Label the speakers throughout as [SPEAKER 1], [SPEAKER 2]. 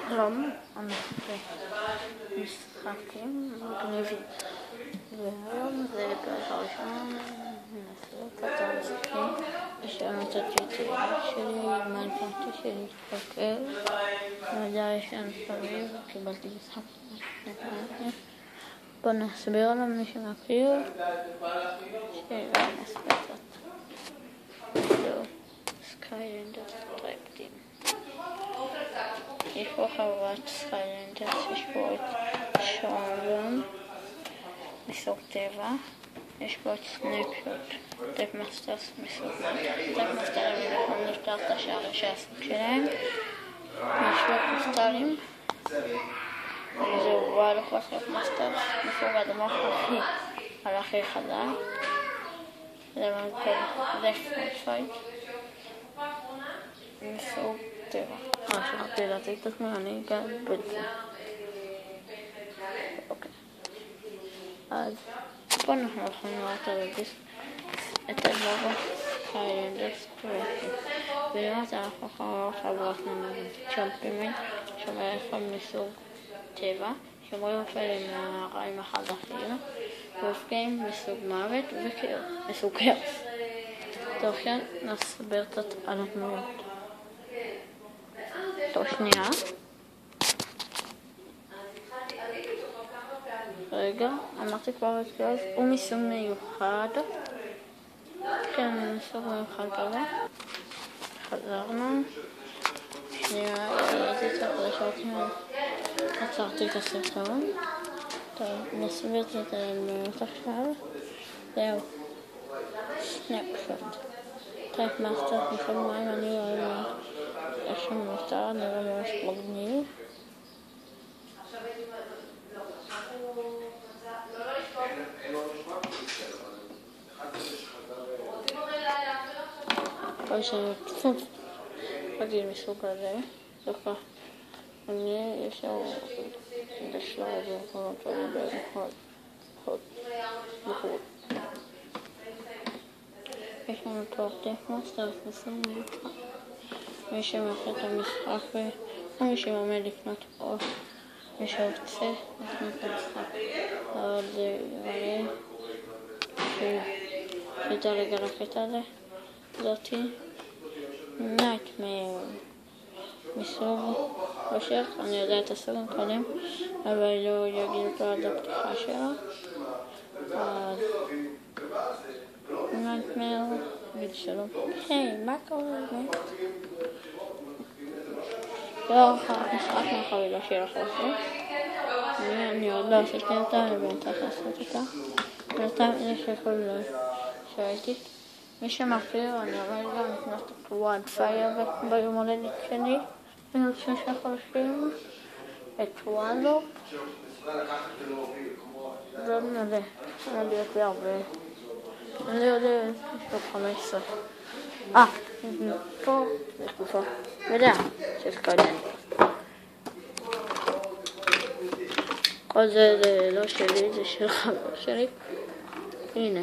[SPEAKER 1] שלום, אנחנו במשחקים מגניבים והיום זה פרק הראשון, נעשה קצר משחקים. יש לנו את GTA שלי, מיינקראפט שלי התפקר ועדיין יש לנו סביב, קיבלתי משחק בוא נסביר עליו מי שמכיר נסביר קצת. זהו, סקיילנדרס טרייפטים, יש פה חברת סקיילנדרס, יש פה את שורלון מסוג טבע, יש פה את סנאפשוט, טייפ מאסטרס מסוג טייפ מאסטרים יכולים לפתוח את השער של הסוג שלהם. יש פה קריסטלים, וזהו, והלוחות טייפ מאסטרס מסוג האדמה הכי חדה, זה פרונט פייט מסוג טבע. שכחתי להציג את עצמי, אני גם בלתי. אוקיי, אז פה אנחנו יכולים לראות על הדיסק את הלוגו סקיילנדרס טרייפטים, ולמטה אנחנו יכולים לראות חברות נמלים צ'אמפימנט שומר אחד מסוג טבע, שומרים אפלים מהרעים החדשים, וופגיים מסוג מוות מסוג כאוס. טוב, כן, נסביר קצת על הדמויות. טוב, שנייה. רגע, אמרתי כבר את זה, הוא מסוג מיוחד. כן, מסוג מיוחד כזה. חזרנו. שנייה, הייתי צריך לשאותי, עצרתי את הסרטון. טוב, נסביר את הדמויות עכשיו. זהו. סנאפשוט. טייפ מאסטר מסוג מים, אני אוהב איך שמותר, נראה ממש מגניב. יש לנו תפות רגיל מסוג הזה, דווקא יש לנו בשלב הזה יכולות מאוד בחוץ. יש לנו טייפ מאסטר מסוג מיוחד, מי שמאחר את המשחק ומי שעומד לקנות או מי שרוצה לקנות את המשחק, אבל זה יראה שידע רגע לקטע הזה. זאתי נייטמר מסוג חושך, אני יודע את הסוג קודם אבל לא יגיד אותו עד הפתיחה שלה. אז נייטמר גיד שלום, היי, מה קורה? זה המשחק מהחבילה של החושך, אני עוד לא עשיתי אותה, אני בינתיים לעשות אותה בינתיים אלה שיכולים שראיתי. מי שמכיר, אני עומד גם לקנות את וואד פייר ביום הולדת שלי בנות 6 חודשים, את וואלו זה מלא, אני יודע הרבה, אני יודע, יש לו 15 פה, יש פה, יודע, שיש קודם כל זה לא שלי, זה של חבר שלי, הנה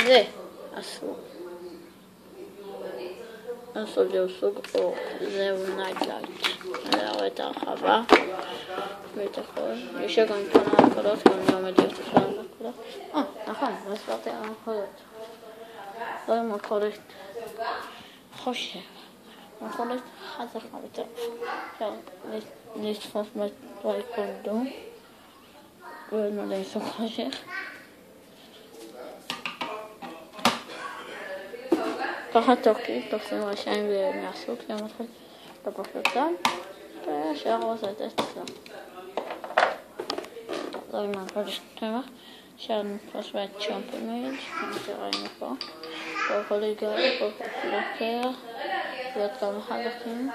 [SPEAKER 1] זה אסור זהו סוג אור, זהו נייטלייט. אני רואה את הרחבה ואת הכל, יש גם כמה נקודות, גם אני עומד להיות אפשר נקודות. נכון, לא הסברתי על הנקודות. זו מלכודת חושך, מלכודת חזקה יותר, אפשר לתפוס בטריקונדו ולמלא סוג חושך. ככה תופסים רשעים ומעסוק שמתחיל לבוש אותם וישר עושה את אצלם. זו מלכודת טבע שנתפוס בית צ'אמפימנט, כמו שראינו פה. פה יכול להיגע, פה יכול לבקר ועוד כמה חזקים.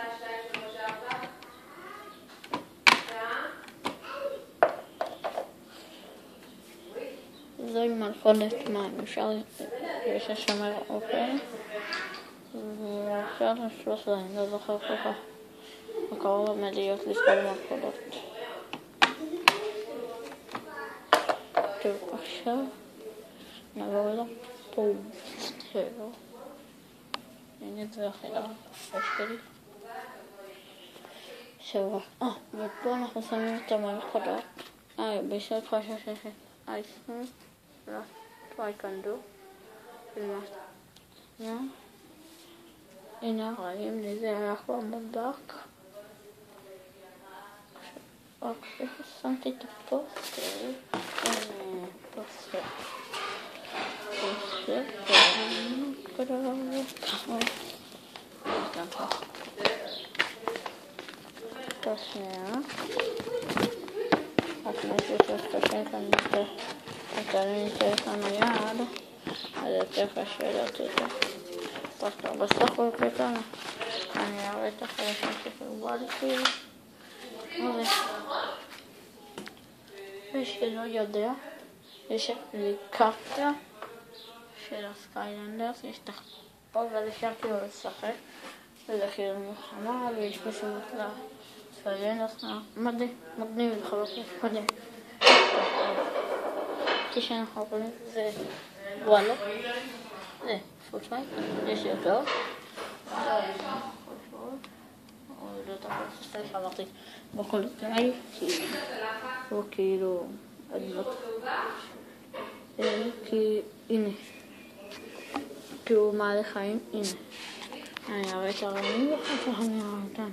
[SPEAKER 1] זוהי מלכודת מים, אפשר יש לשמר אופן ואפשר לשלוש להם, לא זוכר ככה הקרוב עומד להיות לסגור מלכודות. טוב, עכשיו נעבור לפוסטר, הנה זה החדר הקפה שלי. שבוע. ופה אנחנו שמים את המלכודות. בשביל חוששת אייסקרים. What I can do. הנה רואים לי זה הלך במדק. עכשיו שמתי את הפוסטר. הנה פוסטר. את השנייה. הכניסו שתשתשן כאן את טלפון היד, אז יותר קשה להוציא את הפוסטר. בסך הכל קטן, אני אראה את החלשים שקיבלתי. מי שלא יודע, יש לי קרקע של הסקיילנדרס, יש את החפות ועל אפשר כאילו לשחק, וזה כאילו מלחמה, ויש פשוט לסקיילנדרס מגניב לחלוק מדהים. כפי שאנחנו רואים זה וואלה, זה פוטפייט, יש יותר. לא תחת סטייל שאמרתי בכל תנאי, הוא כאילו אדמות. כי הנה, כי הוא מעלה חיים, הנה. אני אראה את הרמים ואחר כך אני אראה אותם.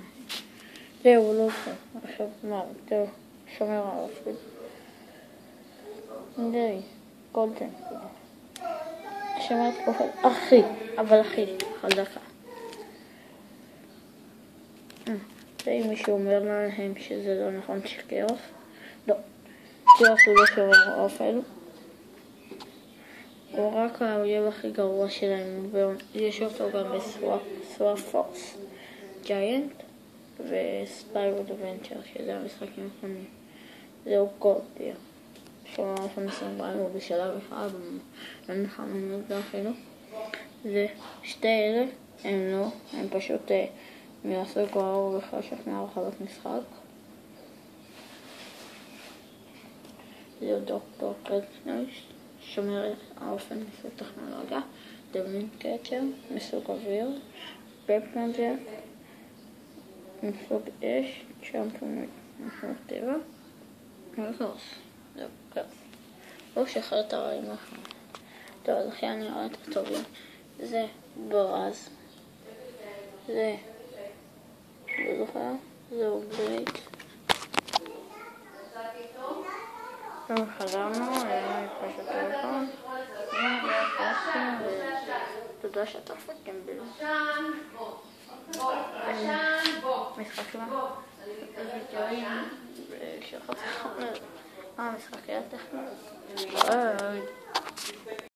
[SPEAKER 1] זהו, לא פה. עכשיו מה, זהו, שומר על אפילו. זהו, גולדן. שומר את פרופל אחי, אבל אחי, חזקה. אם מישהו אומר להם שזה לא נכון שקירוף, לא, קירוף הוא לא שומר אופל, הוא רק האויב הכי גרוע שלהם, ויש אותו גם בסוואפ פורס ג'יינט וספיירד אדוונצ'ר, שזה המשחקים האחרונים. זהו גולדיר, שומר אופל מסנבריים, הוא בשלב אחד, ונחם נגדה אפילו. זה שתי אלה, הם לא, הם פשוט מהסוג האור וחשך מהרחבת משחק. זהו דוקטור קרטנויס, שומר האופן מסוג טכנולוגיה, דמין קצ'ר, מסוג אוויר, בפנג'ר, מסוג אש, צ'אמפון מסוג טבע, וקרוס. זהו, קרוס. הוא שחרר את הרעים אחר. טוב, אז אחרי אני רואה את הטובים. זה בועז. זה לא זוכר, זהו בלייק. עכשיו חזרנו, אני פשוט טלפון. תודה שתפתם בלו. משחקים וידאוים שחוצים המשחקי הטכנולוגיה.